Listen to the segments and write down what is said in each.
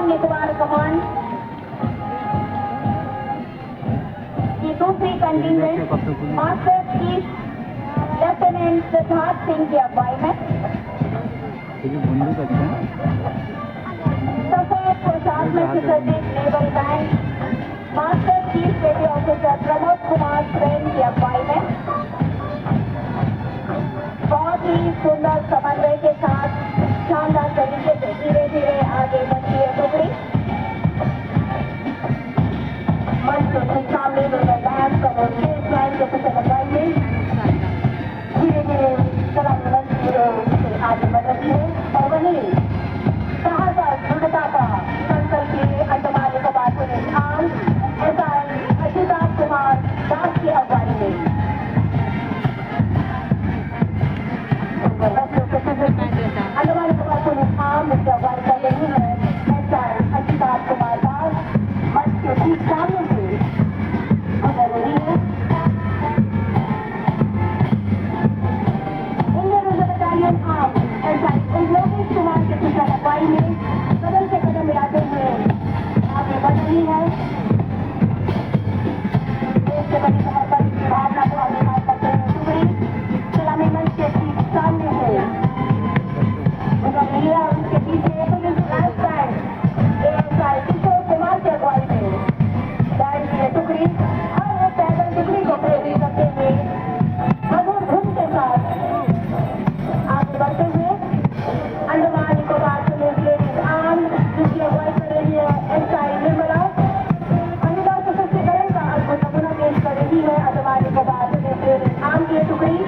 Andaman Nicobar command की दूसरी contingent master chief lieutenant Siddharth Singh की अगुवाई में सफेद पोशाक में सुसज्जित नेवल बैंड मास्टर चीफ पेटी ऑफिसर प्रमोद कुमार सेन की अगुवाई में बहुत ही सुंदर समन्वय के साथ शानदार तरीके से धीरे धीरे आगे बढ़ती है टुकड़ी। मंच के सामने बैंड कमर के स्लाइड के पीछे लगाई गई धीरे धीरे सलामी मंच से आगे बढ़ रही है और वहीं साहस दृढ़ता का संकल्प लिए Andaman Nicobar police arm SI Ajitabh Kumar Das की अगुवाई में अंडमान निकोबार पुलिस आर्म की अगुवाई कर रही है एसआई अजिताभ कुमार दास मंच के ठीक सामने से गुजर रही है। Indian reserve battalion arm SI Lokesh Kumar के कुशल अगुवाई में कदम से कदम मिलाते हुए आगे बढ़ रही है। देश के प्रति समर्पण की भावना को अभिमान करते हुए टुकड़ी सलामी मंच के ठीक सामने है गुजर रही है। उनके पीछे police branch band ASI Kishore Kumar की अगुवाई में बैंड की टुकड़ी हर एक पैदल टुकड़ी को प्रेरित करते हुए मधुर धुन के साथ आगे बढ़ते हुए Andaman Nicobar police ladies arm जिसकी अगुवाई कर रही है एसआई निर्मला महिला सशक्तिकरण का अद्भुत नमूना पेश कर रही है। Andaman Nicobar police ladies arm की टुकड़ी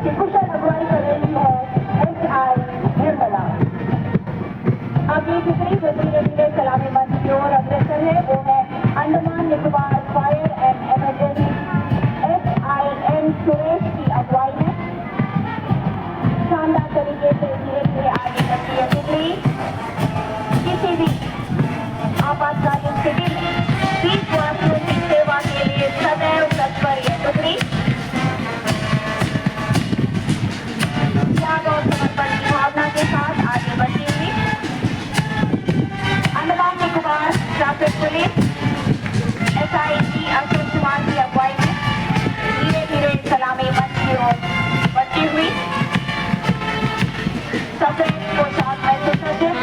की कुशल अगुवाई कर रही है एसआई निर्मला। अब ये टुकड़ी जो धीरे धीरे सलामी मंच की ओर अग्रसर है वो है Andaman Nicobar fire and emergency SI N Suresh की अगुवाई में शानदार तरीके से धीरे धीरे आगे बढ़ती है टुकड़ी। किसी भी आपातकालीन स्थिति में देशवासियों की सेवा के लिए सदैव तत्पर यह टुकड़ी त्याग और समर्पण की भावना के साथ आगे बढ़ती हुई Andaman Nicobar traffic police SI Ashok Kumar की अगुवाई में धीरे धीरे सलामी मंच की ओर बढ़ती हुई सफेद पोशाक में सुसज्जित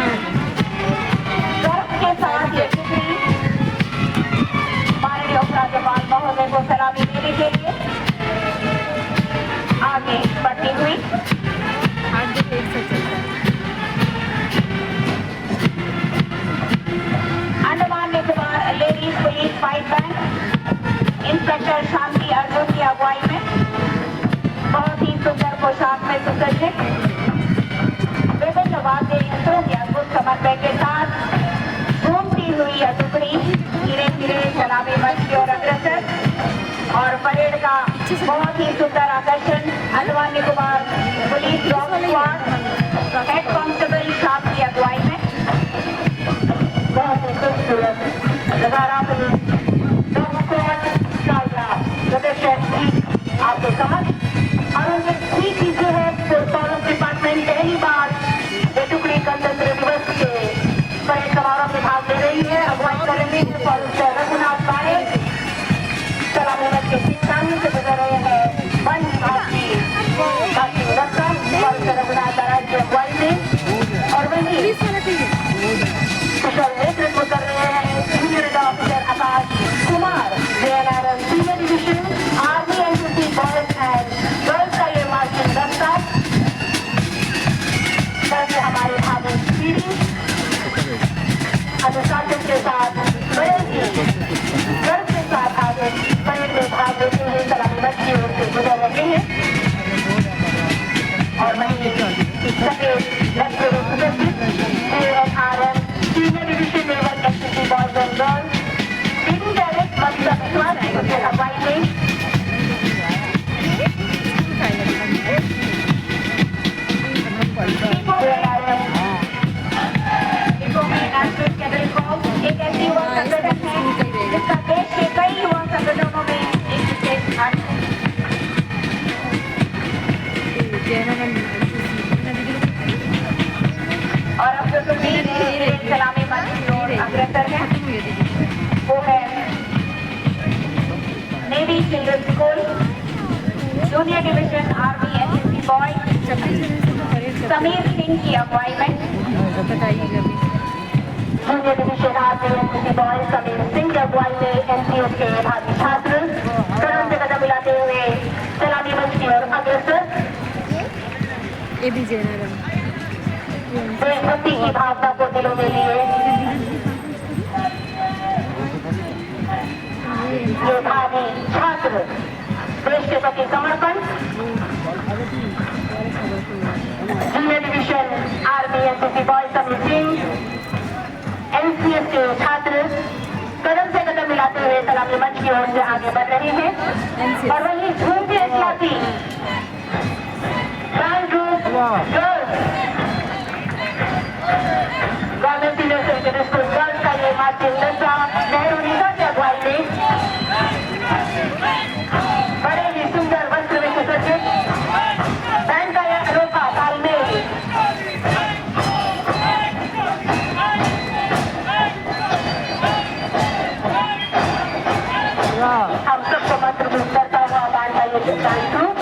गर्व के साथ ये टुकड़ी माननीय उपराज्यपाल महोदय को सलामी देने के लिए आगे बढ़ती हुई Andaman Nicobar ladies police fight band inspector Shanti Arjun की अगुवाई में बहुत ही सुंदर पोशाक में सुसज्जित विभिन्न वाद्य यंत्रों के अद्भुत समन्वय के साथ घूमती हुई यह टुकड़ी धीरे धीरे सलामी मंच की ओर अग्रसर और परेड का बहुत ही सुंदर आकर्षण Andaman Nicobar police dog squad head constable साहब की अगुवाई में बहुत ही खूबसूरत नजारा पुलिस डॉग स्क्वाड का प्रदर्शन आपको समझ और उनके ठीक पीछे है फॉरेस्ट डिपार्टमेंट पहली बार ये टुकड़ी गणतंत्र दिवस के परेड समारोह में भाग ले रही है। अगुवाई कर रही है फॉरेस्टर रघुनाथ पारेख सलामी मंच के ठीक सामने से गुजर रहे हैं वन विभाग की रक्षा फॉरेस्टर रघुनाथ पारेख की अगुवाई में और वही कुशल नेतृत्व कर रहे हैं junior officer Akash Kumar JNRM senior division army NCC boys and girls का ये मार्चिंग दस्ता करके हमारे भावी पीढ़ी अनुशासन के साथ बड़े ही Children's School, Junior Division Army SSC Boy, Sameer Singh की अगुवाई में junior division army NCC boy Sameer Singh की अगुवाई में एनसीएस के भावी छात्र कदम से कदम मिलाते हुए सलामी मंच की ओर अग्रसर देशभक्ति की भावना को दिलों में लिए ये भावी छात्र देश के प्रति समर्पण junior division army NCC boy Sameer Singh NCS के छात्र कदम से कदम मिलाते हुए सलामी मंच की ओर से आगे बढ़ रहे हैं और वहीं झूमती इस्लाती band group girls government senior secondary school girls का ये मार्चिंग दस्ता नेहरू निगम की अगुवाई में बड़े ही सुंदर वस्त्र में सुसज्जित बैंड का यह अनोखा तालमेल हम सबको मंत्रमुग्ध करता हुआ बैंड का ये डांस ग्रुप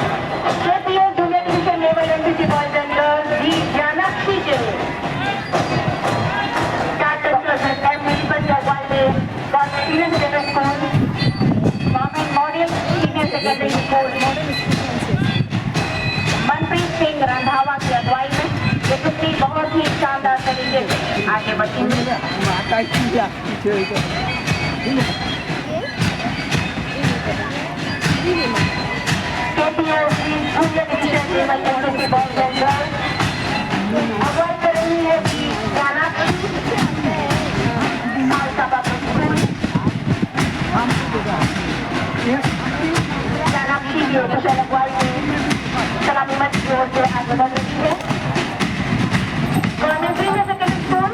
क्षेत्रीय junior division level NCC boys and girls G Gyanakshi के model senior secondary school Manpreet Singh Randhawa की अगुवाई में ये टुकड़ी बहुत ही शानदार तरीके से आगे बढ़ती है अगुवाई कर रही है ज्ञानाक्षी की कुशल अगुवाई में सलामी मंच की ओर से आगे बढ़ रही है गवर्नमेंट सीनियर सेकेंडरी स्कूल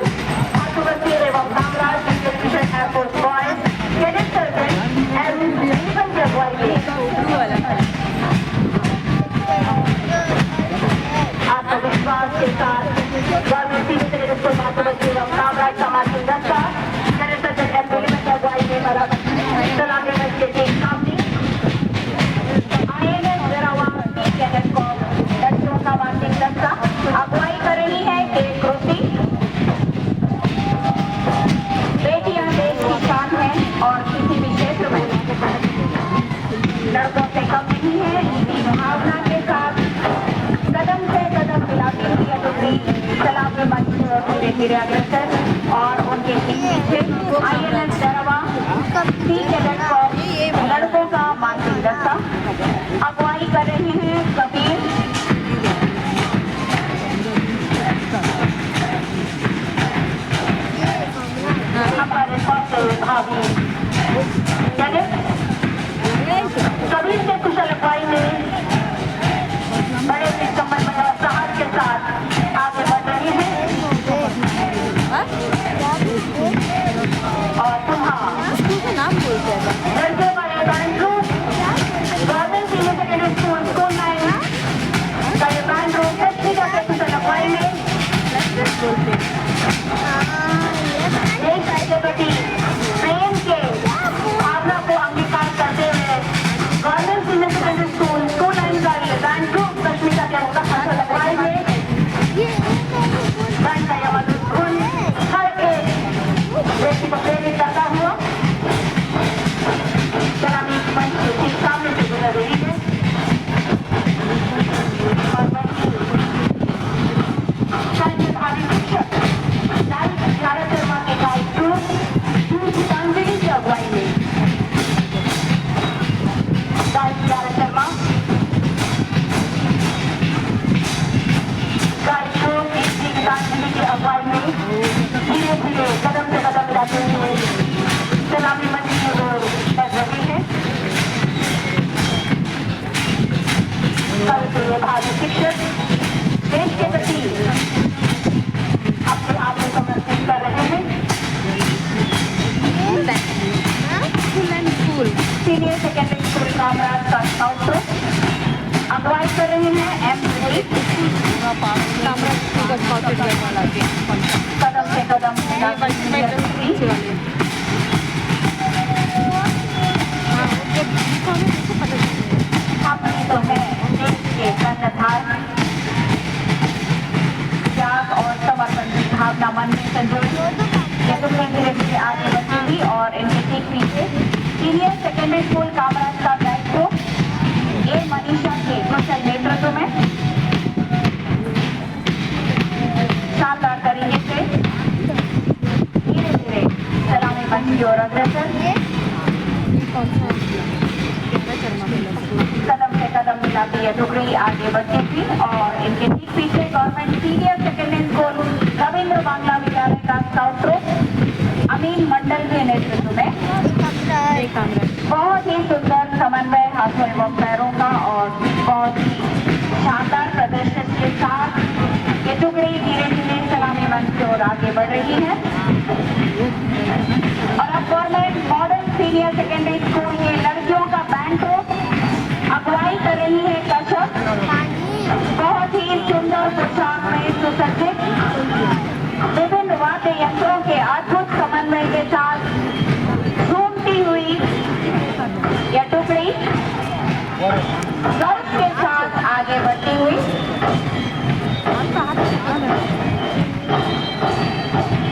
आशुवर्तीय एवं Kamaraj division air force boys cadet circle and Nigam की अगुवाई में आत्मविश्वास के साथ गवर्नमेंट सीनियर सेकेंडरी स्कूल आशुवर्तीय एवं कामराज समाज दस्ता कैडेट सर्कल एंड निगम की अगुवाई में सलामी मंच के ठीक सामने लड़कियों का मार्चिंग दस्ता अगुवाई कर रही है कृति बेटियां देश की शान है और किसी भी क्षेत्र में लड़कों से कम नहीं है इसी भावना के साथ कदम से कदम मिलाती हुई टुकड़ी सलामी मंच की ओर धीरे धीरे अग्रसर और उनके पीछे INS डरवा सी कैडेट कॉर्प लड़कों का मार्चिंग दस्ता अगुवाई कर रहे हैं कबीर हमारे भाभी कबीर के कुशल अगुवाई में बड़े ही समन्वय और साहस के साथ आगे बढ़ रहे हैं और पुनः लड़के वाले band group government senior secondary school school line का ये बैंड ग्रुप के कुशल अगुवाई में देश के प्रति प्रेम के भावना को अंगीकार करते हुए government senior secondary school school line का ये बैंड ग्रुप कश्मीर के उनका कुशल अगुवाई में बैंड का यह मधुर धुन हर एक व्यक्ति को प्रेरित करता हुआ सलामी मंच के ठीक सामने से गुजर रही है और भावी शिक्षक लाल शर्मा के गाइड ग्रुप गीतांजलि की अगुवाई में guide Sharma guide group Gitanjali की अगुवाई में धीरे धीरे कदम से कदम मिलाते हुए सलामी मंच की ओर बढ़ रही है कल से ये भावी शिक्षक देश के प्रति अपने आप को समर्पित कर रहे हैं सीनियर सेकेंडरी स्कूल कामराज का स्काउट अगुवाई कर रहे हैं कदम से कदम अपना मन में संजोए। ये टुकड़ी धीरे धीरे आगे बढ़ेगी और इनके ठीक पीछे सीनियर सेकेंडरी स्कूल कामराज का गाइड ग्रुप ए मनीषा के कुशल नेतृत्व में शानदार तरीके से धीरे धीरे सलामी मंच की ओर अग्रसर, कदम से कदम मिलाती है टुकड़ी आगे बढ़ती थी और इनके ठीक पीछे government senior secondary school Ravindra Bangla विद्यालय का स्काउट ग्रुप अमीन मंडल के नेतृत्व में बहुत ही सुंदर समन्वय हाथों एवं पैरों का और बहुत ही शानदार प्रदर्शन के साथ ये टुकड़ी धीरे धीरे सलामी मंच की ओर आगे बढ़ रही है। और अब government model senior secondary school के लड़कियों का बैंड ग्रुप अगुवाई कर रही है कश्यप, बहुत ही सुंदर पोशाक में सुसज्जित विभिन्न वाद्य यंत्रों के अद्भुत समन्वय के साथ झूमती हुई यह टुकड़ी गर्व के साथ आगे बढ़ती हुई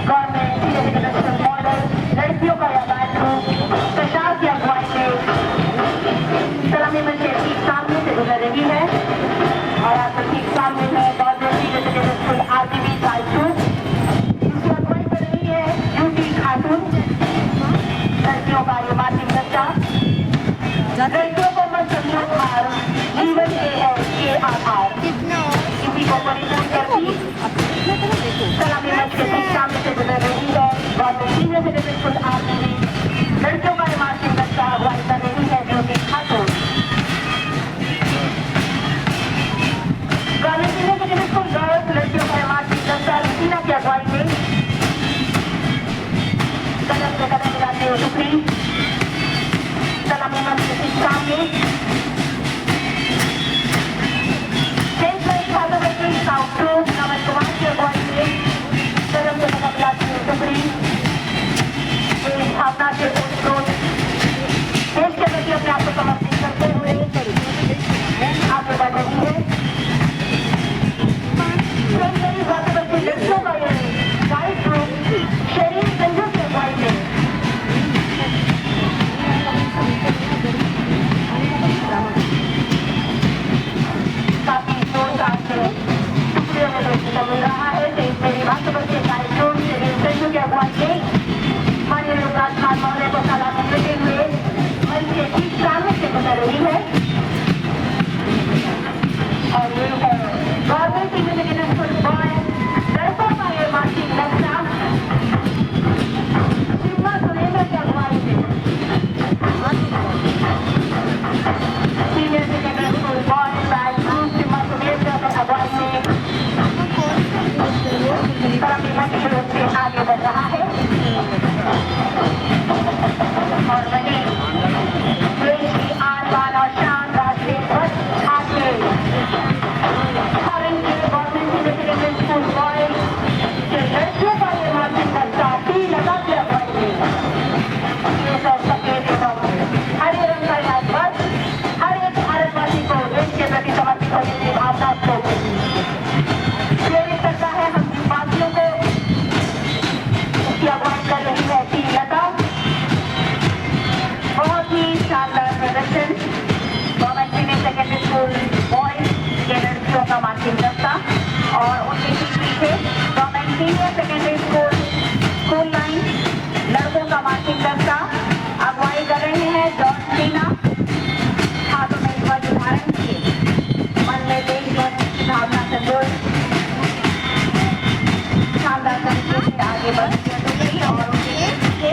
गवर्नमेंट इंटरनेशनल मॉडल लड़कियों का यह बैंड ग्रुप प्रशासन की अगुवाई में सलामी मंच के ठीक सामने से गुजर रही है और आपके ठीक सामने है government international school RTV Raipur, जिसकी अगुवाई कर रही है यूटी खातून। लड़कियों का ये मार्चिंग दस्ता लड़कियों को मत समझो हार, जीवन के है ये आधार, किसी को परिचय करती सलामी मंच के ठीक सामने से गुजर रही है government senior secondary school RTV, लड़कियों का ये मार्चिंग दस्ता अगुवाई कर रही है यूटी खातून। Government senior secondary school girls लड़कियों का ये मार्चिंग दस्ता सीना की अगुवाई में कदम से कदम मिलाते हुए टुकड़ी सलामी मंच के ठीक सामने स्काउट ग्रुप नमन कुमार की अगुवाई में कदम से कदम मिलाती हुई टुकड़ी भावना के स्रोत देश के प्रति अपने आप को समर्पित करते हुए आगे बढ़ रही है। लड़कियों का ये गाइड ग्रुप शरीर संजू की अगुवाई में काफी जोरदार से टुकड़ियों में देखने को मिल रहा है। देश में राष्ट्रपति के गाइड ग्रुप शरीर संजू की अगुवाई में माननीय राजकुमार महोदय को सलामी देते हुए मंच के ठीक सामने से गुजर रही है और ये है government senior secondary school boys लड़कों का ये मार्चिंग दस्ता सिम्मा सुरेंद्र की अगुवाई में senior secondary school boys batch group Simmba Surendra की अगुवाई में सलामी मंच की ओर से आगे बढ़ रहा है और वहीं देश की आन बान और शान राष्ट्रीय ध्वज आगे फॉरेन के government senior secondary school boys के लड़कियों का ये मार्चिंग दस्ता भी लगा के अगुवाई में ये सब सफेद एवं हरे रंग का यह ध्वज हर एक भारतवासी को देश के प्रति समर्पित होने की भावना को प्रेरित करता है। हम देशवासियों को इसकी अगुवाई कर रही है टी लता, बहुत ही शानदार प्रदर्शन government senior secondary school boys के लड़कियों का मार्चिंग दस्ता और उनके ठीक पीछे government senior secondary school school line लड़कों का मार्चिंग दस्ता अगुवाई कर रहे हैं जॉर्ज टीना, हाथों में ध्वज धारण किए मन में देशभक्ति की भावना संजोए शानदार तरीके से आगे बढ़ती है और उनके पीछे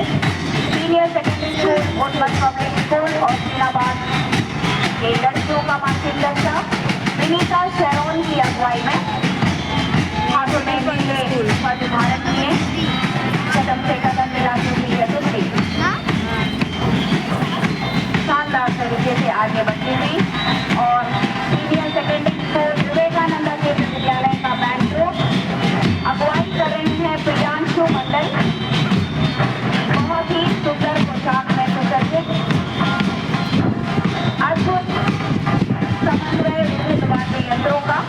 सीनियर सेकेंडरी स्कूल उन्नत पब्लिक स्कूल और सीनाबाद के लड़कियों का मार्चिंग दस्ता विनीता शेरोन की अगुवाई में हाथों में नीले ध्वज धारण किए कदम से कदम मिलाते हुए यह टुकड़ी शानदार तरीके से आगे बढ़ती हुई और सीनियर सेकेंडरी स्कूल विवेकानंद केंद्रीय विद्यालय का बैंड ग्रुप अगुवाई कर रहे हैं प्रियांशु मंडल, बहुत ही सुंदर पोशाक में सुसज्जित अद्भुत समन्वय विभिन्न वाद्य यंत्रों का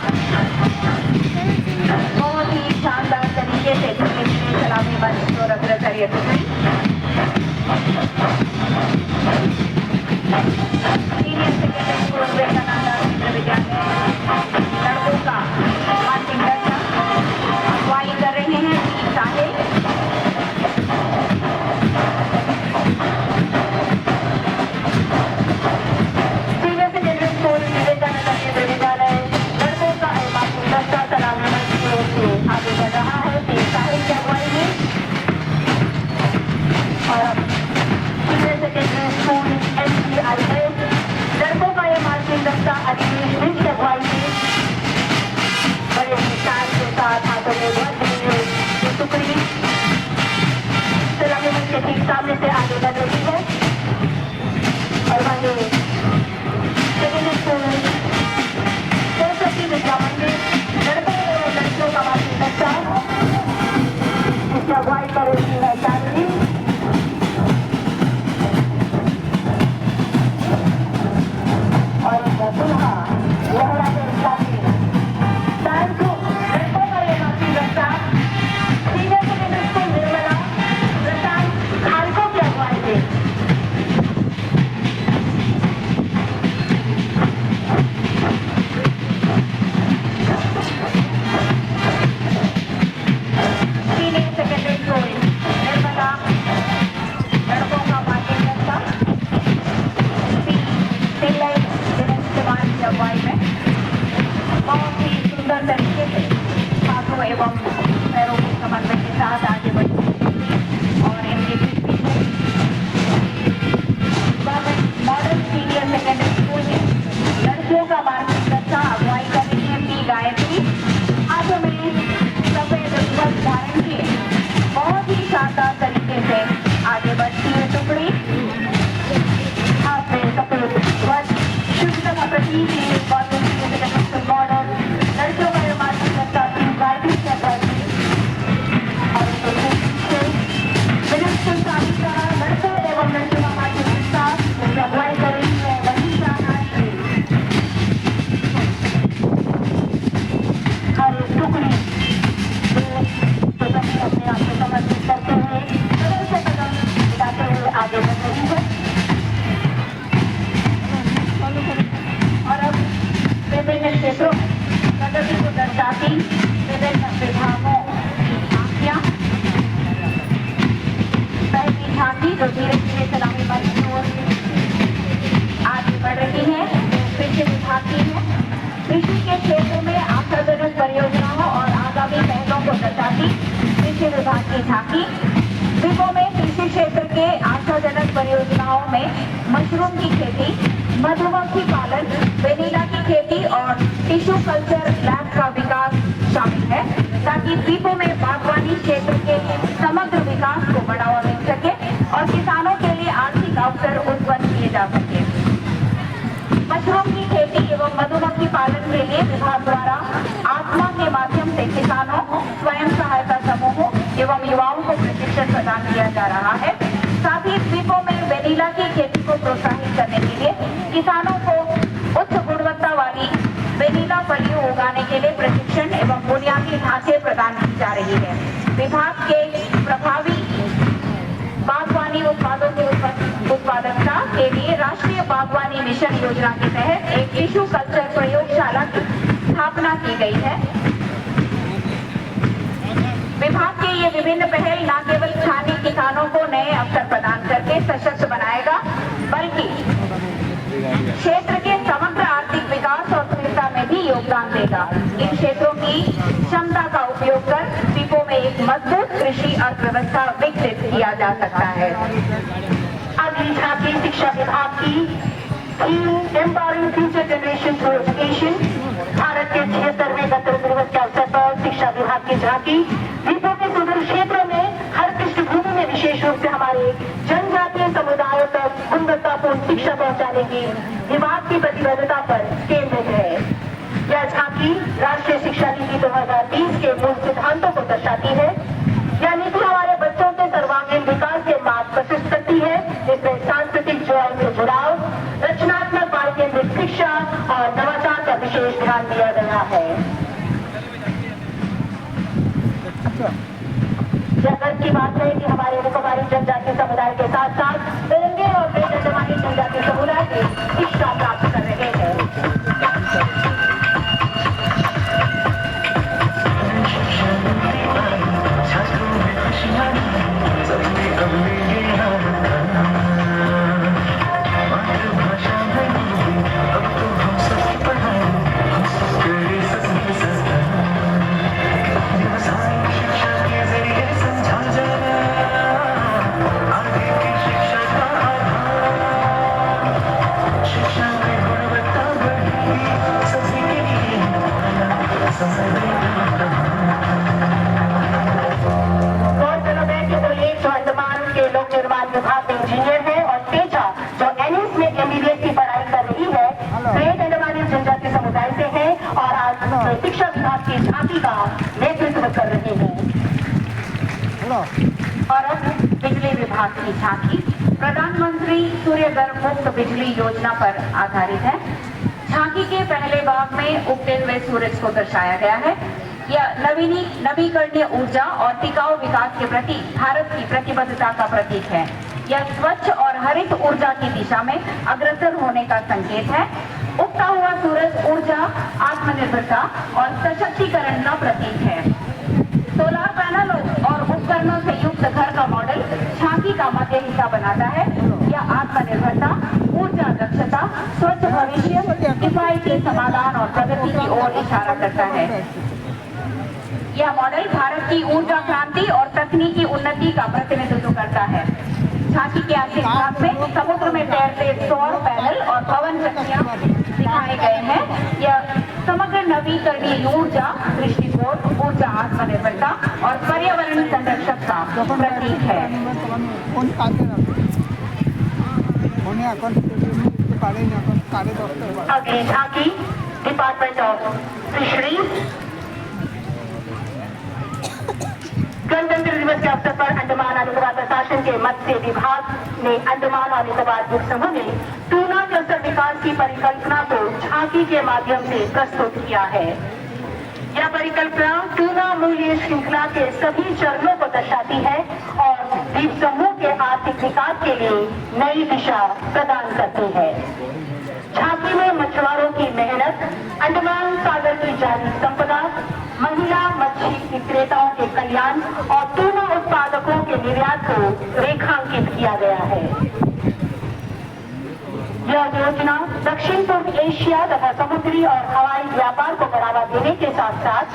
बहुत ही शानदार तरीके से तेजी से आगे बढ़ रही है। और वहीं सेकेंडरी स्कूल सरस्वती विद्या मंदिर लड़कों एवं लड़कियों का माध्यमिक कक्षा इसकी अगुवाई कर रही है चांदनी। और दुल्हा लहरा के साथी लड़कों का ये माध्यमिक कक्षा सीनियर सेकेंडरी स्कूल निर्मला प्रशांत खालको की अगुवाई से सीनियर सेकेंडरी स्कूल निर्मला लड़कों का माध्यमिक कक्षा की अगुवाई में बहुत ही सुंदर तरीके से हाथों एवं पैरों के समन्वय के साथ आगे बढ़ी और इनके मॉडल सीनियर सेकेंडरी स्कूल में लड़कियों का माध्यमिक कक्षा अगुवाई कर रही है पी गायत्री। हाथों में सफेद ध्वज धारण किए बहुत ही शानदार तरीके से आगे बढ़ती है टुकड़ी। हाथ में सफेद ध्वज शुद्धता का प्रतीक मॉडल लड़कियों का माध्यमिक कक्षा पी गायत्री से बढ़ती और लड़कों एवं लड़कियों का माध्यमिक कक्षा अगुवाई कर रही है वनीता नाशी। हर टुकड़ी अपने आप को समर्पित करते हुए कदम से कदम मिलाते हुए आगे बढ़ रही है। और अब विभिन्न क्षेत्रों प्रगति को दर्शाती विभिन्न विभागों की झांकियां पहली झांकी जो धीरे धीरे सलामी मंच की ओर आगे बढ़ रही है कृषि विभाग की है। कृषि के क्षेत्र में आशाजनक परियोजनाओं और आगामी पहलों को दर्शाती कृषि विभाग की झांकी। द्वीपों में कृषि क्षेत्र के आशाजनक परियोजनाओं में मशरूम की खेती, मधुमक्खी पालन, वेनिला की खेती और टिश्यू कल्चर लैब का विकास शामिल है ताकि द्वीपों में बागवानी क्षेत्र के समग्र विकास को बढ़ावा मिल सके और किसानों के लिए आर्थिक अवसर उत्पन्न किए जा सके। मशरूम की खेती एवं मधुमक्खी पालन के लिए विभाग द्वारा आत्मा के माध्यम से किसानों, स्वयं सहायता समूहों एवं युवाओं को प्रशिक्षण प्रदान किया जा रहा है। साथ ही द्वीपों में वेनिला की खेती को प्रोत्साहित करने के लिए किसानों को उच्च गुणवत्ता वाली वेनिला फलियों उगाने के लिए प्रशिक्षण एवं बुनियादी ढांचे प्रदान की जा रही है। विभाग के प्रभावी बागवानी उत्पादों की उत्पादकता के लिए राष्ट्रीय बागवानी मिशन योजना के तहत एक टिश्यू कल्चर प्रयोगशाला की स्थापना की गई है। विभाग के ये विभिन्न पहल न केवल स्थानीय किसानों को नए अवसर प्रदान करके सशक्त बनाएगा बल्कि क्षेत्र के समग्र आर्थिक विकास और स्थिरता में भी योगदान देगा। इन क्षेत्रों की क्षमता का उपयोग कर द्वीपों में एक मजबूत कृषि अर्थव्यवस्था विकसित किया जा सकता है। अगली झांकी शिक्षा विभाग की empowering future generation through education. Bharat के 76वें गणतंत्र दिवस के अवसर पर शिक्षा विभाग की झांकी द्वीपों के सुदूर क्षेत्रों में हर पृष्ठभूमि में विशेष रूप से हमारे जनजातीय समुदायों तक गुणवत्तापूर्ण शिक्षा पहुंचाने की विभाग की प्रतिबद्धता पर केंद्रित है। यह झांकी राष्ट्रीय शिक्षा नीति 2020 के मूल सिद्धांतों को दर्शाती है। यह नीति हमारे बच्चों के सर्वांगीण विकास के मार्ग प्रशस्त करती है। इसमें सांस्कृतिक जुड़ाव से जुड़ाव, रचनात्मक बाल केंद्रित शिक्षा और नवाचार का विशेष ध्यान दिया गया है। यह गर्व की बात है कि हमारे निकोबारी जनजातीय समुदाय के साथ साथ तेलंगे और बेदमानी जनजातीय समुदाय के शिक्षा प्राप्त कर रहे हैं। शिक्षा विभाग में इंजीनियर है, और तेजा जो एनएस में MBBS की पढ़ाई कर रही है, ग्रेट अंडमान जनजातीय समुदाय से है और आज शिक्षा विभाग की झांकी का नेतृत्व कर रहे हैं। और अब बिजली विभाग की झांकी प्रधानमंत्री सूर्यघर मुक्त बिजली योजना पर आधारित है। झांकी के पहले भाग में उगते हुए सूरज को दर्शाया गया है। यह नवीकरणीय ऊर्जा और टिकाऊ विकास के प्रति भारत की प्रतिबद्धता का प्रतीक है। यह स्वच्छ और हरित ऊर्जा की दिशा में अग्रसर होने का संकेत है। उगता हुआ सूरज ऊर्जा, आत्मनिर्भरता और सशक्तिकरण का प्रतीक है। सोलर पैनल और उपकरणों से युक्त घर का मॉडल झांकी का मध्य हिस्सा बनाता है। यह आत्मनिर्भरता, ऊर्जा दक्षता, स्वच्छ भविष्य, किफायती समाधान और प्रगति की ओर इशारा करता है। यह मॉडल भारत की ऊर्जा क्रांति और तकनीकी उन्नति का प्रतिनिधित्व करता है। झांकी के आंतरिक भाग में समुद्र में तैरते सौर पैनल और पवन चक्कियां दिखाए गए हैं। यह समग्र नवीकरणीय ऊर्जा दृष्टिकोण, ऊर्जा आत्मनिर्भरता और पर्यावरण संरक्षण का प्रतीक है। अगली झांकी डिपार्टमेंट ऑफ फिशरीज। गणतंत्र दिवस के अवसर पर अंडमान और निकोबार प्रशासन के मत्स्य विभाग ने अंडमान और निकोबार द्वीप समूह में टूना क्लस्टर विकास की परिकल्पना को झांकी के माध्यम से प्रस्तुत किया है। यह परिकल्पना टूना मूल्य श्रृंखला के सभी चरणों को दर्शाती है और द्वीप समूह के आर्थिक विकास के लिए नई दिशा प्रदान करती है। झांकी में मछुआरों की मेहनत, अंडमान सागर की जाली संपदा, महिला मछली विक्रेताओं के कल्याण और टूना उत्पादकों के निर्यात को रेखांकित किया गया है। यह योजना दक्षिण पूर्व एशिया तथा समुद्री और हवाई व्यापार को बढ़ावा देने के साथ साथ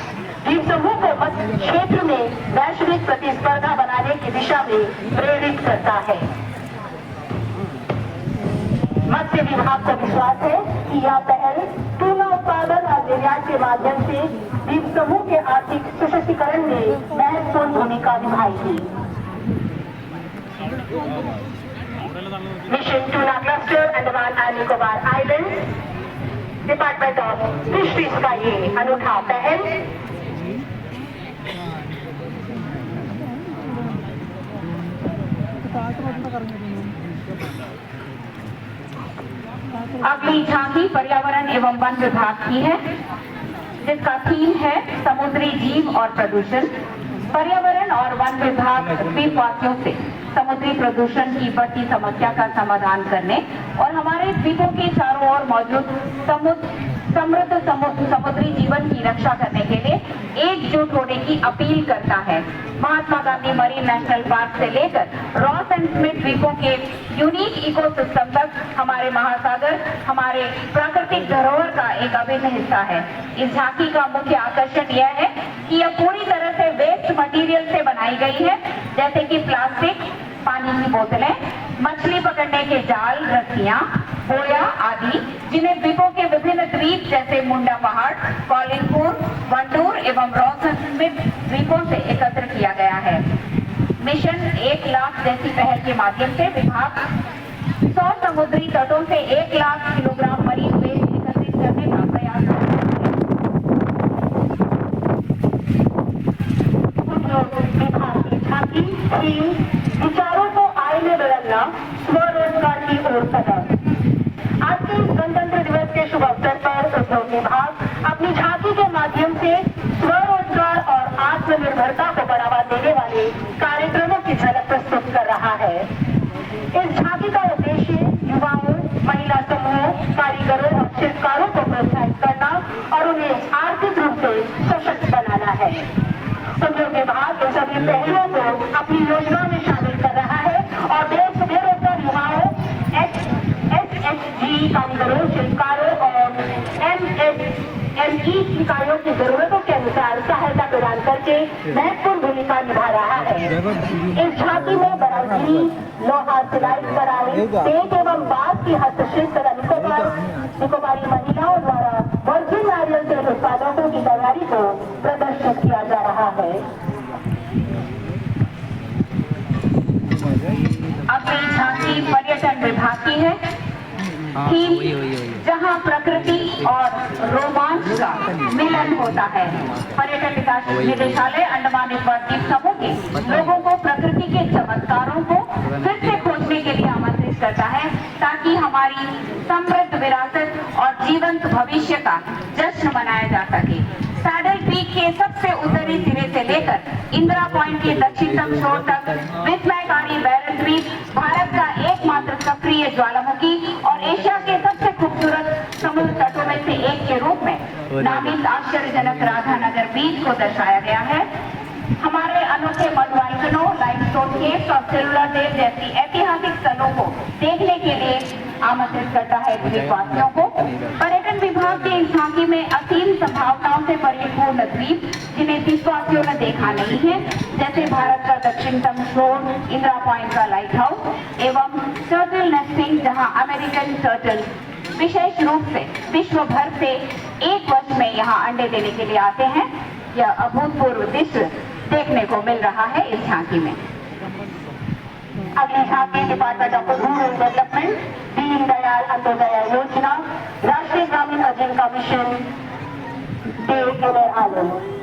द्वीप समूह को मत्स्य क्षेत्र में वैश्विक प्रतिस्पर्धा बनाने की दिशा में प्रेरित करता है। मत्स्य विभाग को विश्वास है कि यह पहल टूना उत्पादन और निर्यात के माध्यम से द्वीप समूह के आर्थिक सशक्तिकरण में महत्वपूर्ण भूमिका निभाएगी। Mission tuna cluster Andaman and Nicobar islands, department of fisheries का ये अनूठा पहल अगली झांकी पर्यावरण एवं वन विभाग की है, जिसका थीम है समुद्री जीव और प्रदूषण। पर्यावरण और वन विभाग द्वीपवासियों से समुद्री प्रदूषण की बढ़ती समस्या का समाधान करने और हमारे द्वीपों के चारों ओर मौजूद समृद्ध समुद्री जीवन की रक्षा करने के लिए एकजुट होने की अपील करता है। Mahatma Gandhi marine national park से लेकर रॉस एंड स्मिथ द्वीपों के यूनिक इकोसिस्टम तक हमारे महासागर हमारे प्राकृतिक धरोहर का एक अभिन्न हिस्सा है। इस झांकी का मुख्य आकर्षण यह है कि यह पूरी तरह से वेस्ट मटेरियल से बनाई गई है, जैसे कि प्लास्टिक, पानी की बोतलें, मछली पकड़ने के जाल, रस्सियां, बोया आदि, जिन्हें द्वीपों के विभिन्न द्वीप जैसे मुंडा पहाड़, कॉलिंगपुर, वंडूर एवं रॉस एंड स्मिथ द्वीपों से एकत्र किया गया है। मिशन 1 लाख जैसी पहल के माध्यम से विभाग 100 समुद्री तटों से 1 लाख किलोग्राम मरीन वेस्ट एकत्रित करने का प्रयास कर रहा है। विभाग की झांकी थीम विचारों को आय में बदलना, स्वरोजगार की ओर कदम। आज के गणतंत्र दिवस के शुभ अवसर पर उद्योग विभाग अपनी झांकी के माध्यम से स्वरोजगार और आत्मनिर्भरता को बढ़ावा देने वाले कार्यक्रमों की झलक प्रस्तुत कर रहा है। इस झांकी का उद्देश्य युवाओं, महिला समूहों, कारीगरों और शिल्पकारों को प्रोत्साहित करना और उन्हें आर्थिक रूप से सशक्त बनाना है। उद्योग विभाग इन सभी पहलुओं को अपनी योजना में शामिल कर रहा है और बेरोजगार युवाओं, SHG कारीगरों, शिल्पकारों और MSME इकाइयों की जरूरतों के अनुसार सहायता प्रदान करके महत्वपूर्ण भूमिका निभा रहा है। इस झांकी में बनारसी, लोहा सिलाई कढ़ाई, पेट एवं बांस की हस्तशिल्प तथा निकोबारी महिलाओं द्वारा वर्जिन नारियल तेल उत्पादकों की तैयारी को प्रदर्शित किया जा रहा है। अगली झांकी पर्यटन विभाग की है। थीम जहां प्रकृति और रोमांच का मिलन होता है। पर्यटन विकास निदेशालय अंडमान निकोबार द्वीप समूह के लोगों को प्रकृति के चमत्कारों को फिर से खोजने के लिए आमंत्रित करता है, ताकि हमारी समृद्ध विरासत और जीवंत भविष्य का जश्न मनाया जा सके। सैडल पीक के सबसे उत्तरी सिरे से लेकर इंदिरा पॉइंट के दक्षिणतम छोर तक विस्मयकारी बैरन द्वीप भारत का एकमात्र सक्रिय ज्वालामुखी और एशिया के सबसे खूबसूरत समुद्र तटों में से एक के रूप में नामित आश्चर्यजनक राधानगर बीच को दर्शाया गया है। हमारे अनोखे मधुआइकनों, लाइमस्टोन केव्स और सेलुलर देव जैसी ऐतिहासिक स्थलों को देखने के लिए आमंत्रित करता है द्वीपवासियों को। पर्यटन विभाग की इस झांकी में असीम संभावनाओं से परिपूर्ण द्वीप जिन्हें द्वीपवासियों ने देखा नहीं है, जैसे भारत का दक्षिणतम छोर, इंदिरा पॉइंट का लाइट हाउस एवं टर्टल नेस्टिंग, जहां अमेरिकन टर्टल विशेष रूप से विश्व भर से एक वर्ष में यहाँ अंडे देने के लिए आते हैं। यह अभूतपूर्व दृश्य देखने को मिल रहा है इस झांकी में। अगली झांकी department of rural development, Deendayal Antyodaya योजना, राष्ट्रीय ग्रामीण आजीविका मिशन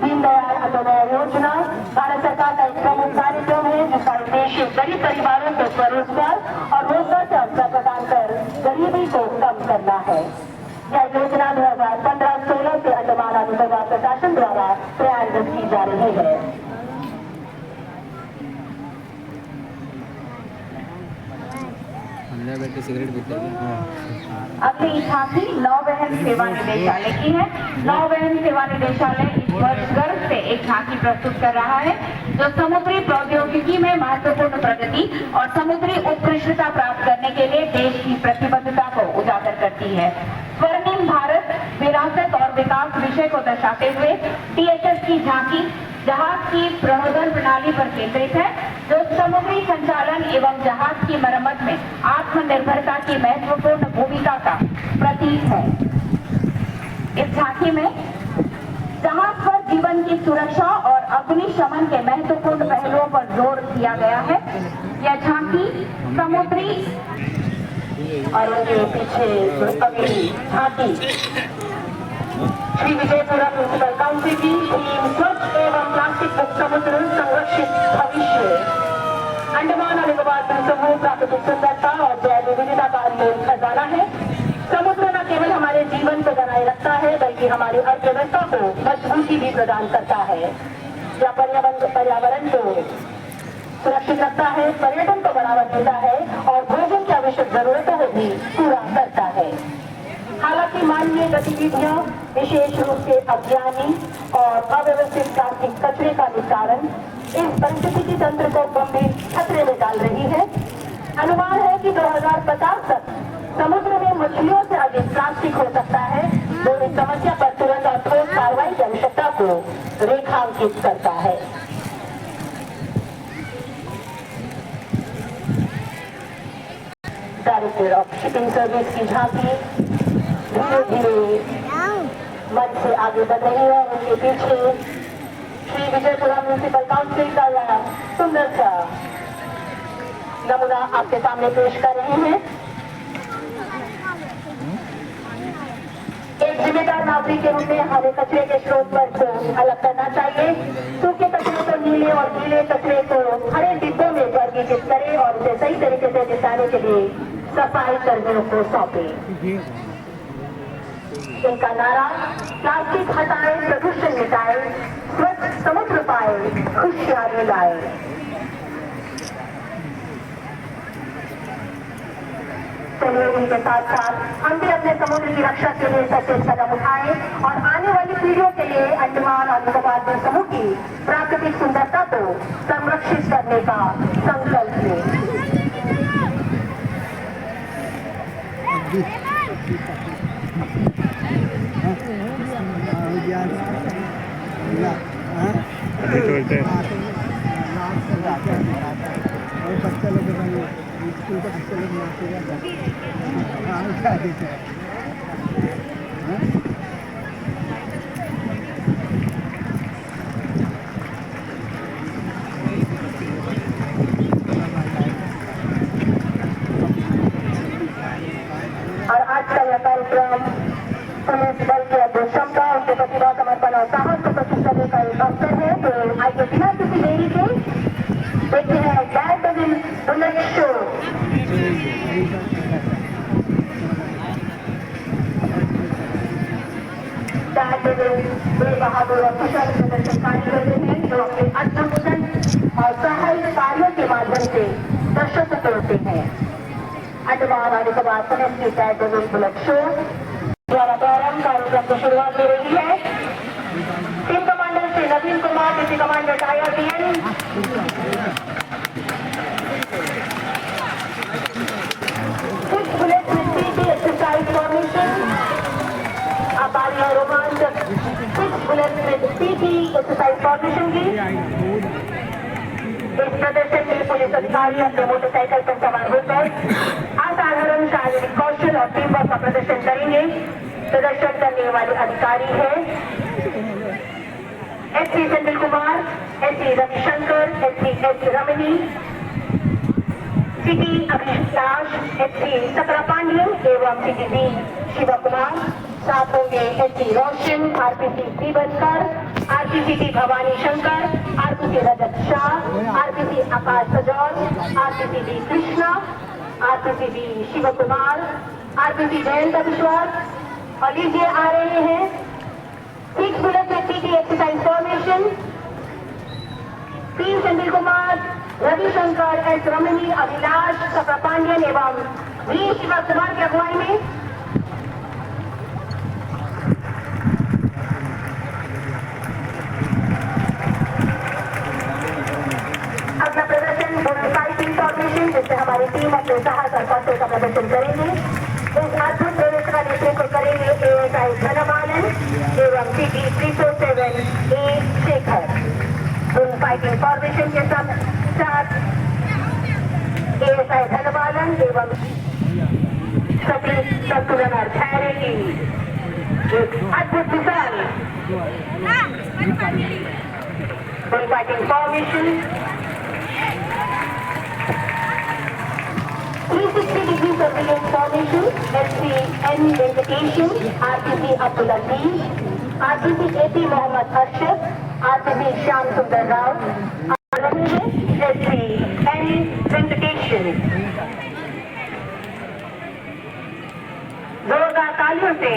दीनदयाल अंत्योदय योजना भारत सरकार का एक प्रमुख कार्यक्रम है, जिसका उद्देश्य गरीब परिवारों को स्वरोजगार और रोजगार के अवसर प्रदान कर गरीबी को कम करना है। यह योजना 2015-16 से अंडमान और निकोबार प्रशासन द्वारा प्रयान्वित की जा रही है। बैठ सिगरेट पीते हैं। अगली झांकी नौवहन सेवा निदेशालय की है। नौवहन सेवा निदेशालय इस वर्ष गर्व से एक झांकी प्रस्तुत कर रहा है, जो समुद्री प्रौद्योगिकी में महत्वपूर्ण प्रगति और समुद्री उत्कृष्टता प्राप्त करने के लिए देश की प्रतिबद्धता को उजागर करती है। स्वर्णिम भारत विरासत और विकास विषय को दर्शाते हुए DHS की झांकी जहाज की प्रबंधन प्रणाली पर केंद्रित है, जो समुद्री संचालन एवं जहाज की मरम्मत में आत्मनिर्भरता की महत्वपूर्ण भूमिका का प्रतीक है। इस झांकी में जहाज पर जीवन की सुरक्षा और अग्निशमन के महत्वपूर्ण पहलुओं पर जोर दिया गया है। यह झांकी समुद्री और उनके पीछे अगली झांकी श्री विजयपुरा म्युनिसिपल काउंसिल की थीम स्वच्छ एवं प्लास्टिक मुक्त समुद्र संरक्षित भविष्य। अंडमान और निकोबार द्वीप समूह प्राकृतिक सुंदरता और जैव विविधता का अनमोल खजाना है। समुद्र न केवल हमारे जीवन को बनाए रखता है, बल्कि हमारी अर्थव्यवस्था को मजबूती भी प्रदान करता है। यह पर्यावरण को सुरक्षित रखता है, पर्यटन को बढ़ावा देता है और भोजन की आवश्यक जरूरतों को भी पूरा करता है। हालांकि मानवीय गतिविधियां, विशेष रूप से अज्ञानी और अव्यवस्थित प्लास्टिक कचरे का निस्तारण इस पारिस्थितिकी तंत्र को गंभीर खतरे में डाल रही है। अनुमान है कि 2050 तक समुद्र में मछलियों से अधिक प्लास्टिक हो सकता है, जो इस समस्या पर तुरंत और ठोस कार्रवाई की आवश्यकता को रेखांकित करता है। डायरेक्टर ऑफ शिपिंग सर्विस की झांकी धीरे धीरे मंच से आगे बढ़ रही है और उनके पीछे श्री विजयपुरा म्युनिसिपल काउंसिल का यह सुंदर सा नमूना आपके सामने पेश कर रहे हैं। एक जिम्मेदार नागरिक के रूप में हमें कचरे के स्रोत पर को अलग करना चाहिए। सूखे कचरे को नीले और गीले कचरे को हरे डिब्बों में वर्गीकृत करें और इसे सही तरीके से निपटाने के लिए सफाई कर्मियों को सौंपे। इनका नारा प्लास्टिक हटाए, प्रदूषण मिटाए, स्वच्छ समुद्र पाए, खुशहाली लाए। चलिए इनके साथ साथ हम भी अपने समुद्र की रक्षा के लिए सचेत कदम उठाएं और आने वाली पीढ़ियों के लिए अंडमान और निकोबार द्वीप समूह की प्राकृतिक सुंदरता को संरक्षित करने का संकल्प लें। बड़े बहादुर और कुशल प्रदर्शनकारी होते हैं जो अपने अद्भुत और सहायक कार्यों के माध्यम से दर्शक तोड़ते हैं। अंडमान और निकोबार पुलिस की टाइगर बुलेट शो द्वारा प्रारंभ कार्यक्रम की शुरुआत हो रही है। Team commander Shri Naveen Kumar, deputy commander IRDN, six bullet with exercise formation, आबादी और रोमांचक six bullet with exercise formation की। इस प्रदर्शन में पुलिस अधिकारी अपने मोटरसाइकिल पर सवार होकर असाधारण शारीरिक कौशल और टीम वर्क का प्रदर्शन करेंगे। प्रदर्शन करने वाले अधिकारी हैं SP Sanjay Kumar, SP Ravishankar, SP रमनी, CP अभिलाष, SP सकरा पांड्यन एवं CPB शिव कुमार। साथ होंगे SP रोशन, RPC श्रीवंकर, RPCT Bhavani Shankar, RPC रजत शाह, RPC आकाश Sajaur, RPCB Krishna, RPCB Shiv Kumar, RPC Jayant विश्वास। और लीजिए आ रहे हैं 6 बुलेट में PT exercise formation, P Sanjay Kumar, Ravishankar, S रमनी, अभिलाष, सकरा पांड्यन एवं V शिव कुमार की अगुवाई में। अपना प्रदर्शन फाइटिंग फॉर्मेशन, जिससे हमारी टीम अपने साहस और कौशल का प्रदर्शन करेंगे। इस अद्भुत प्रदर्शन का नेतृत्व करेंगे ASI धनबालन एवं CP 347 A शेखर। उन फाइटिंग फॉर्मेशन के साथ ASI धनबालन एवं सतीश संतुलन और धैर्य की एक अद्भुत मिसाल। उन fighting formation 360 degree surveillance formation, SP N Venkateshan, RPC Abdul Aziz, RPC AP Mohammad Arshad, RPC Shyam Sundar Rao, SP N Venkateshan। जोरदार तालियों से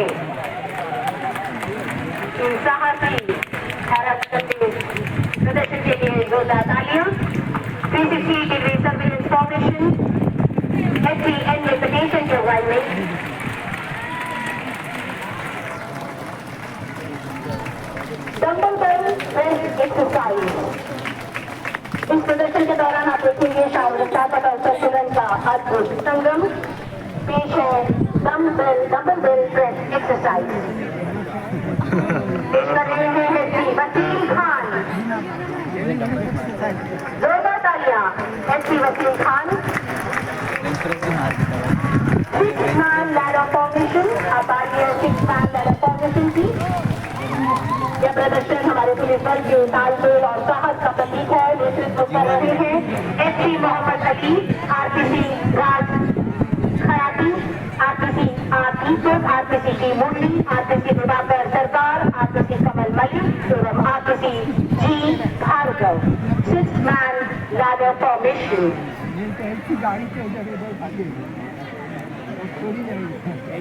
इन साहसी हैरत करते प्रदर्शन के लिए जोरदार तालियां। 360 degree surveillance formation SP N Venkateshan के अगुवाई में। Dumbbell press exercise. इस प्रदर्शन के दौरान आप देखेंगे शारीरिक ताकत और संतुलन का अद्भुत संगम। पेश है डंबल प्रेस एक्सरसाइज। पेश कर रहे हैं SP वसीम खान। जोरदार तालियां SP Wasim Khan. 6-man ladder formation, आबादी 6-man ladder formation की। यह प्रदर्शन हमारे पुलिस बल के तालमेल और साहस का प्रतीक है। नेतृत्व कर रहे हैं SP मोहम्मद अली, RPC राज खयाती, RPC R दीपक, RPC T मुरली, RPC दिवाकर सरकार, RPC कमल मलिक एवं RPC G Bhargava. 6-man ladder formation। गाड़ी के इधर उधर भागे चोरी नहीं मजा आता है।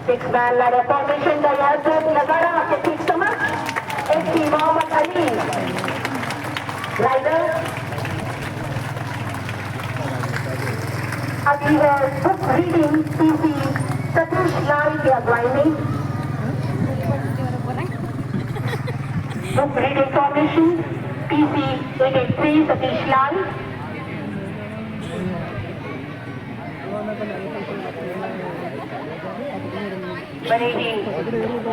6-man ladder formation का यह अद्भुत नजारा आपके ठीक समक्ष SP मोहम्मद अली राइडर। अभी है book reading PC Satish Lal की अगुवाई में। Book reading formation PC 883 Satish Lal. बड़ी ही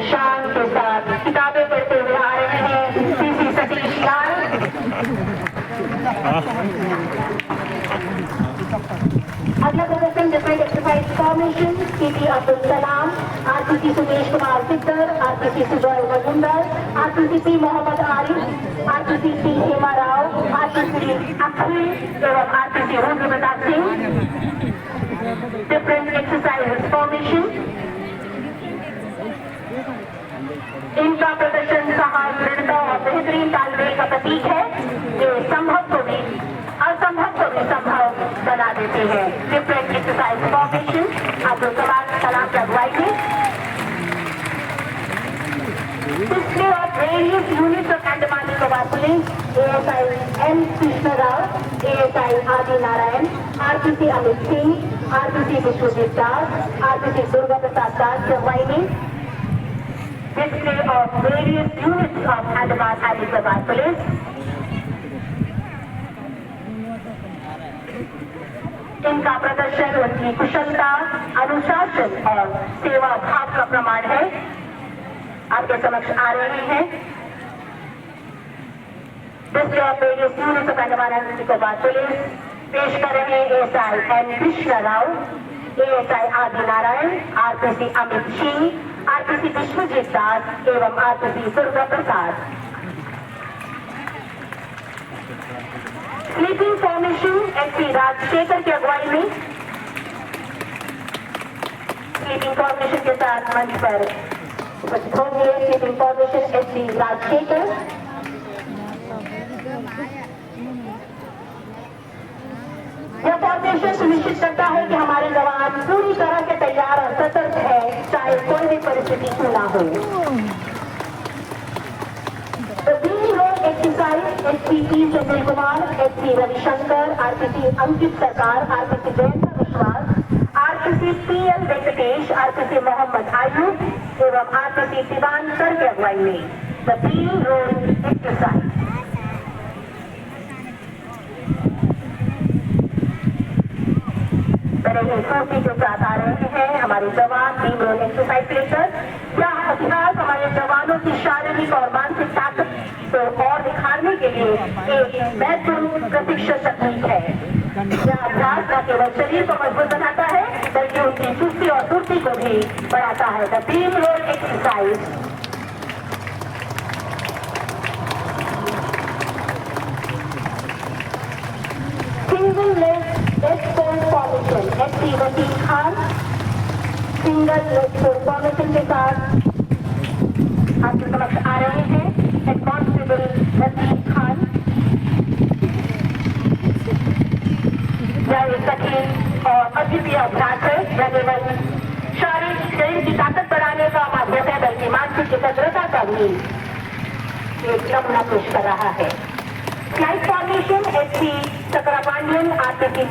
शान के साथ किताबें पढ़ते हुए आ रहे हैं PC सतीश लाल। अगला प्रदर्शन different exercise formation CP Abdul Salam, RPC Sumesh Kumar सिद्दर, RPC Sujay Majumdar, RPC P Mohammad Arif, RPC P Hema Rao, RPC अखिल एवं RPC Rudra Pratap Singh. Different exercise formation इनका प्रदर्शन साहस, दृढ़ता और बेहतरीन तालमेल का प्रतीक है जो असंभव को भी संभव बना देते हैं। Different exercise formation Abdul Kalam की अगुवाई में display of various units of Andaman Nicobar Police, ASI M. Krishna Rao, ASI Adi Narayan, RPC Amit Singh, RPC Vishwajit Das, RPC Durga Prasad Das की अगुवाई में display of various units of Andaman and Nicobar Police. इनका प्रदर्शन उनकी कुशलता, अनुशासन और सेवा भाव का प्रमाण है। आपके समक्ष आ रहे हैं display of various units of Andaman and Nicobar police. पेश कर रहे हैं ASI M Krishna Rao, ASI Adi Narayan, RPC Amit Singh, RPC Vishwajit Das एवं RPC Durga Prasad. Sleeping formation SP Rajashekhar की अगुवाई में स्लीपिंग फॉर्मेशन के साथ मंच पर उपस्थित होंगे स्लीपिंग फॉर्मेशन एसपी राजशेखर। यह फॉर्मेशन सुनिश्चित करता है कि हमारे जवान पूरी तरह से तैयार और सतर्क है, चाहे कोई भी परिस्थिति क्यों ना हो। Exercise SP P Chandra Kumar, SP Ravishankar, RPC Ankit Sarkar, RPC Jayant Biswas, RPC PL Venkatesh, RPC Mohammad Ayub एवं आरपीसी शिवानकर की अगुवाई में द पील रोल एक्सरसाइज। बड़े ही फुर्ती के साथ आ रहे हैं हमारे जवान पील रोल एक्सरसाइज लेकर। यह अभ्यास हमारे जवानों की शारीरिक और मानसिक ताकत को और दिखाने के लिए एक महत्वपूर्ण प्रशिक्षण तकनीक है। यह अभ्यास न केवल शरीर को मजबूत बनाता है बल्कि उनकी चुस्ती और फुर्ती को भी बढ़ाता है। The team role exercise. Single leg export formation SP Wasim Khan, single leg formation के साथ आपके समक्ष आ रहे हैं हेड कांस्टेबल वसीम खान। यह एक कठिन और अद्वितीय अभ्यास है। यह केवल शरीर की ताकत बढ़ाने का माध्यम है बल्कि मानसिक एकाग्रता का भी एक नमूना पेश कर रहा है। Slide formation SP Chakra Pandian, RPC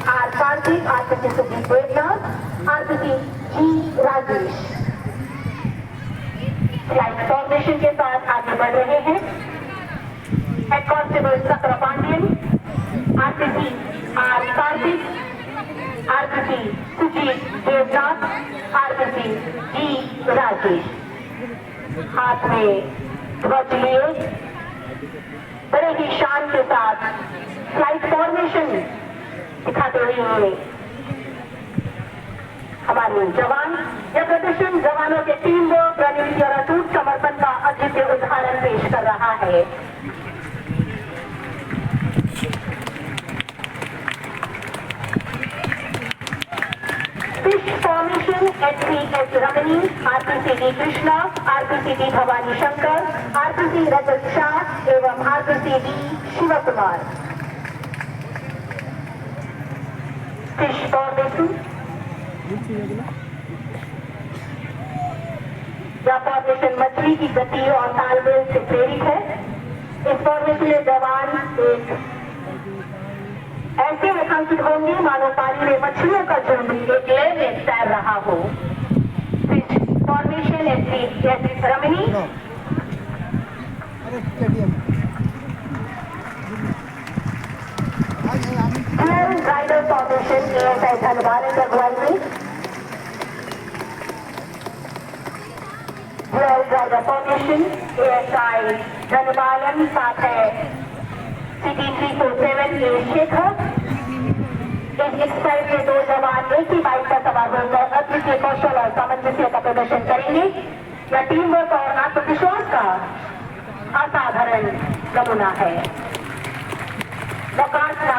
R Karthik, RPC Sujit Debnath, RPC G Rajesh. Slide formation के साथ आगे बढ़ रहे हैं head constable Chakra Pandian, RPC R Karthik, RPC Sujit Debnath, RPC G Rajesh. हाथ में ध्वज लिए बड़े ही शान के साथ स्लाइड फॉर्मेशन दिखाते हुए हमारे जवान। यह प्रदर्शन जवानों के टीम वर्क, रणनीति और अटूट समर्पण का अद्वितीय उदाहरण पेश कर रहा है। Fish formation SP S Ramani, RPC D Krishna, RPC D Bhavani Shankar, RPC Rajat Shah एवं RPC D Shiv Kumar. Fish formation यह फॉर्मेशन मछली की गति और तालमेल से प्रेरित है। इस फॉर्मेशन में जवान एक ऐसे रेखांकित होंगे मानो पानी में मछलियों का झुंड एक लय में तैर रहा हो। फिश फॉर्मेशन एसपी रमनी। राइडर फॉर्मेशन एएसआई धनबाद की अगुवाई में राइडर फॉर्मेशन एएसआई धनबालन, साथ है सिटी 347 ए शेखर। इस एक्सरसाइज में दो जवान एक ही बाइक पर सवार होकर अद्वितीय कौशल और सामंजस्य का प्रदर्शन करेंगे। यह टीम वर्क और आत्मविश्वास का असाधारण नमूना है। वकासना,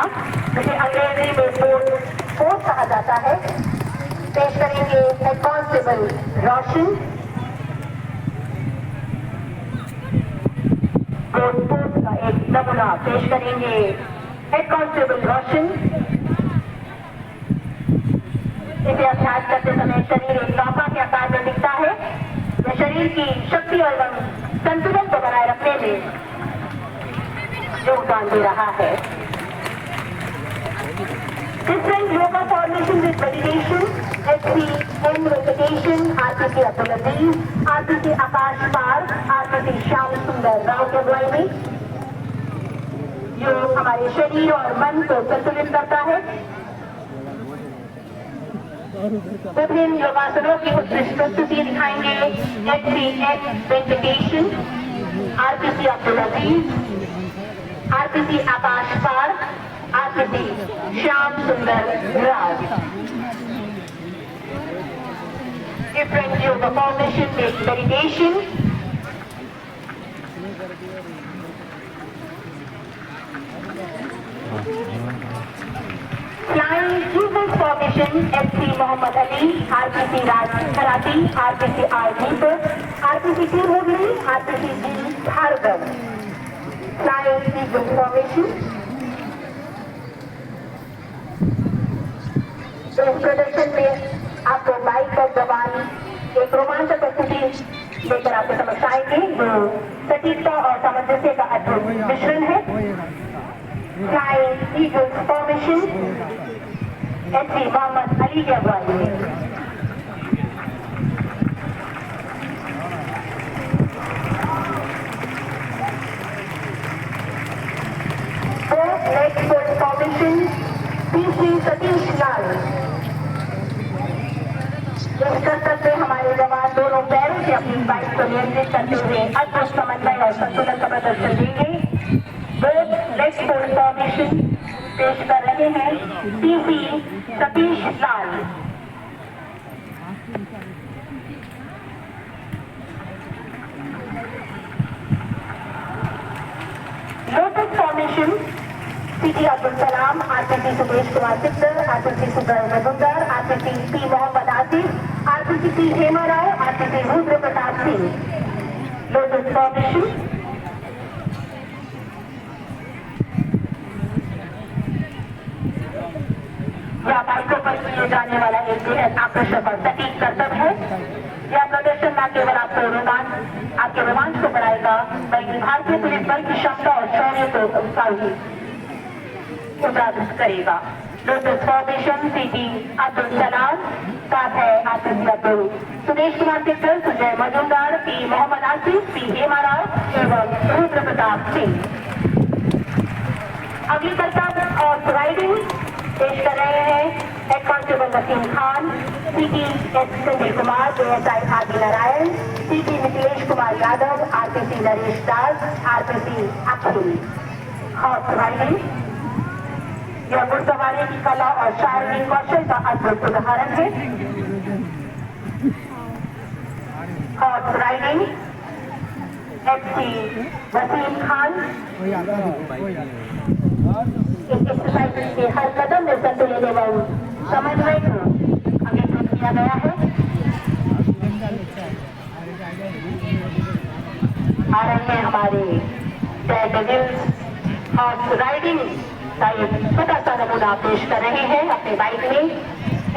जिसे अंग्रेजी में फोर्स कहा जाता है, पेश करेंगे हेड कांस्टेबल रोशन। पोस्ट का एक नमूना पेश करेंगे हेड कांस्टेबल रोशन। इसे अभ्यास करते समय शरीर एक लौहा के आकार में दिखता है। यह शरीर की शक्ति एवं संतुलन को बनाए रखने में योगदान दे रहा है। Different yoga formation with meditation, HCM meditation, RPC Abdul Aziz, RPC Akash par, RPC Shyam सुंदर राव के अगुवाई में योग हमारे शरीर और मन को संतुलित करता है। विभिन्न योगासनों की उत्कृष्ट प्रस्तुति दिखाएंगे HCM meditation, RPC Abdul Aziz, RPC आकाश पार, RPC श्याम सुंदर Rao. Different yoga formation with meditation. Flying Jesus formation, FC Mohammad Ali, RPC Raj Karati, RPC R Deepak, RPC T Murli, RPC G Bhargav. Flying Jesus formation. तो इस प्रदर्शन में आपको bike और जवान एक रोमांचक प्रस्तुति लेकर आपके समक्ष आएंगे जो सटीकता और सामंजस्य का अद्भुत मिश्रण है। Flying eagles formation SP Mohammad Ali की अगुवाई में leg force formation PC Satish Lal. इस कसरत में हमारे जवान दोनों पैरों से अपनी बाइक को नियंत्रित करते हुए अद्भुत समन्वय और संतुलन का प्रदर्शन देंगे। दो लेग फोर्स फॉर्मेशन पेश कर रहे हैं PC Satish Lal. Lotus formation CT Abdul Salam, RPC Sudesh Kumar Sikkar, RPC Subrah Majumdar, RPC P Mohammad Asif, RPC P Hema Rao, RPC Rudra Pratap Singh. Lotus formation. यह बाइकों पर किए जाने वाला एक बेहद आकर्षक और सटीक करतब है। यह प्रदर्शन न केवल आपके रोमांच को बढ़ाएगा बल्कि भारतीय पुलिस बल की क्षमता और शौर्य को उजागर करेगा। लोटस फॉर्मेशन सीटी अब्दुल सलाम, साथ है आरपीसी अब्दुल सुदेश कुमार सिक्कर, सुजय मजुमदार, पी मोहम्मद आसिफ, पी हेमा राव एवं रुद्र प्रताप सिंह। अगली करतब और राइडिंग पेश कर रहे हैं हेड कांस्टेबल वसीम खान, सीटी एस संजय कुमार, एएसआई आदि नारायण, सीटी मिथिलेश कुमार यादव, आरपीसी नरेश दास, आरपीसी अखिल। हॉर्स राइडिंग यह घुड़सवारी की कला और शारीरिक कौशल का अद्भुत उदाहरण है। Horse riding SP Wasim Khan. इस एक्सरसाइज के हर कदम में संतुलन एवं समन्वय को अंकित किया गया है। आ रहे हैं हमारे हॉर्स राइडिंग का एक छोटा सा नमूना पेश कर रहे हैं अपने बाइक में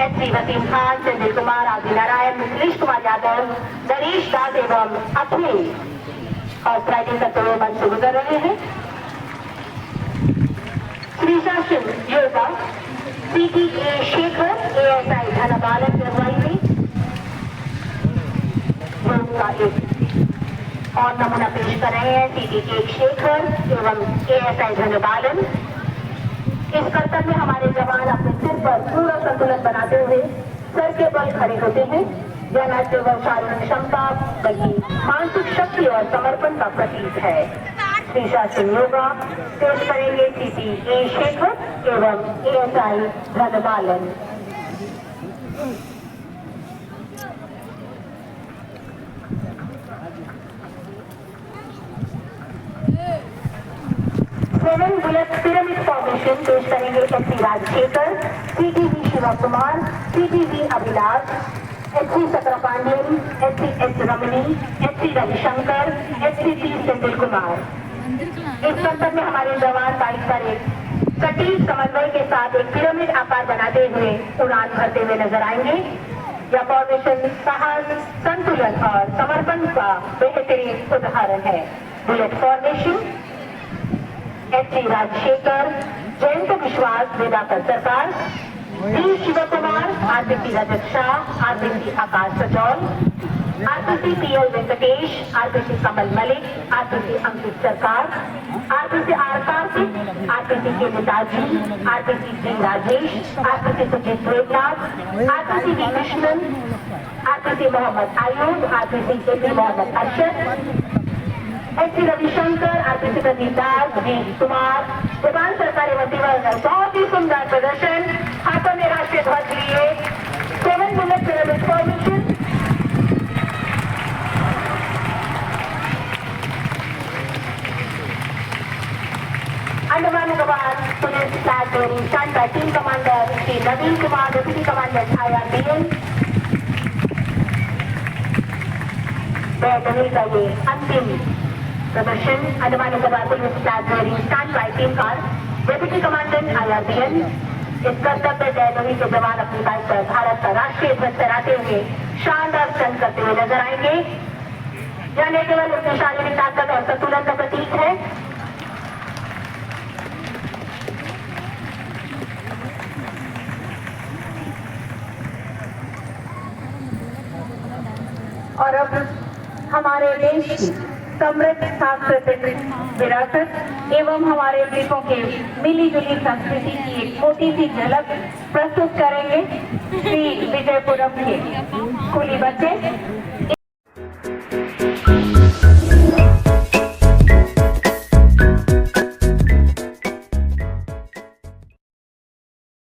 एसपी वसीम खान, संजय कुमार, आदि नारायण, मिथिलेश कुमार यादव, नरेश दास एवं अखिल हॉर्स राइडिंग करते हुए मंच से गुजर रहे हैं। श्री शासन योगा सीटी ए शेखर, एएसआई धनबालन की अगुवाई में योग का एक और नमूना पेश कर रहे हैं सीटी के शेखर एवं एएसआई धनबालन। इस करतब में हमारे जवान अपने सिर पर पूरा संतुलन बनाते हुए सर के बल खड़े होते हैं। यह न केवल शारीरिक क्षमता बल्कि मानसिक शक्ति और समर्पण का प्रतीक है। श्री शासन योगा पेश करेंगे सीटी ए शेखर एवं ASI Dhanabalan. Seven bullet pyramid formation पेश करेंगे SP Rajashekhar, CTV Shiva Kumar, CTV Abhilash, SP Sakra Pandian, SP S Ramani, SP Ravishankar, SP P Senthil Kumar. इस संकट में हमारे जवान बाइक पर एक सटीक समन्वय के साथ एक पिरामिड आकार बनाते हुए उड़ान भरते हुए नजर आएंगे। यह फॉर्मेशन साहस, संतुलन और समर्पण का बेहतरीन उदाहरण है। Bullet formation H Rajashekhar, Jayant Biswas, Vedakar Sarkar, D Shiv Kumar, RPC Rajat Shah, RPC Akash Sajaul, RPC PL Venkatesh, RPC Kamal Malik, RPC Ankit Sarkar, RPC R Karthik, RPC K Netaji, RPC G Rajesh, RPC Sujit Debnath, RPC V Krishnan, RPC Mohammad Ayub, RPC AP Mohammad Arshad, H Ravishankar, RPC Pradeep Das, V Kumar, जवान सरकारी मंत्रीवर्ग। बहुत ही सुंदर प्रदर्शन, हाथों में राष्ट्रीय ध्वज लिए 7 bullet pyramid formation. Andaman Nicobar police flag bearing stand by team commander Shri Naveen Kumar, deputy commandant IRBN। बैठने का ये अंतिम प्रदर्शन Andaman Nicobar police flag bearing stand by team car, deputy commandant IRBN। इस कर्तव्य दैनवी के जवान अपनी बाइक पर भारत का राष्ट्रीय ध्वज फहराते हुए शानदार स्टंट करते हुए नजर आएंगे। यह न केवल अपनी शारीरिक ताकत और संतुलन का प्रतीक है, और अब हमारे देश की समृद्ध सांस्कृतिक विरासत एवं हमारे द्वीपों के मिली जुली संस्कृति की एक छोटी सी झलक प्रस्तुत करेंगे श्री विजयपुरम के स्कूली बच्चे।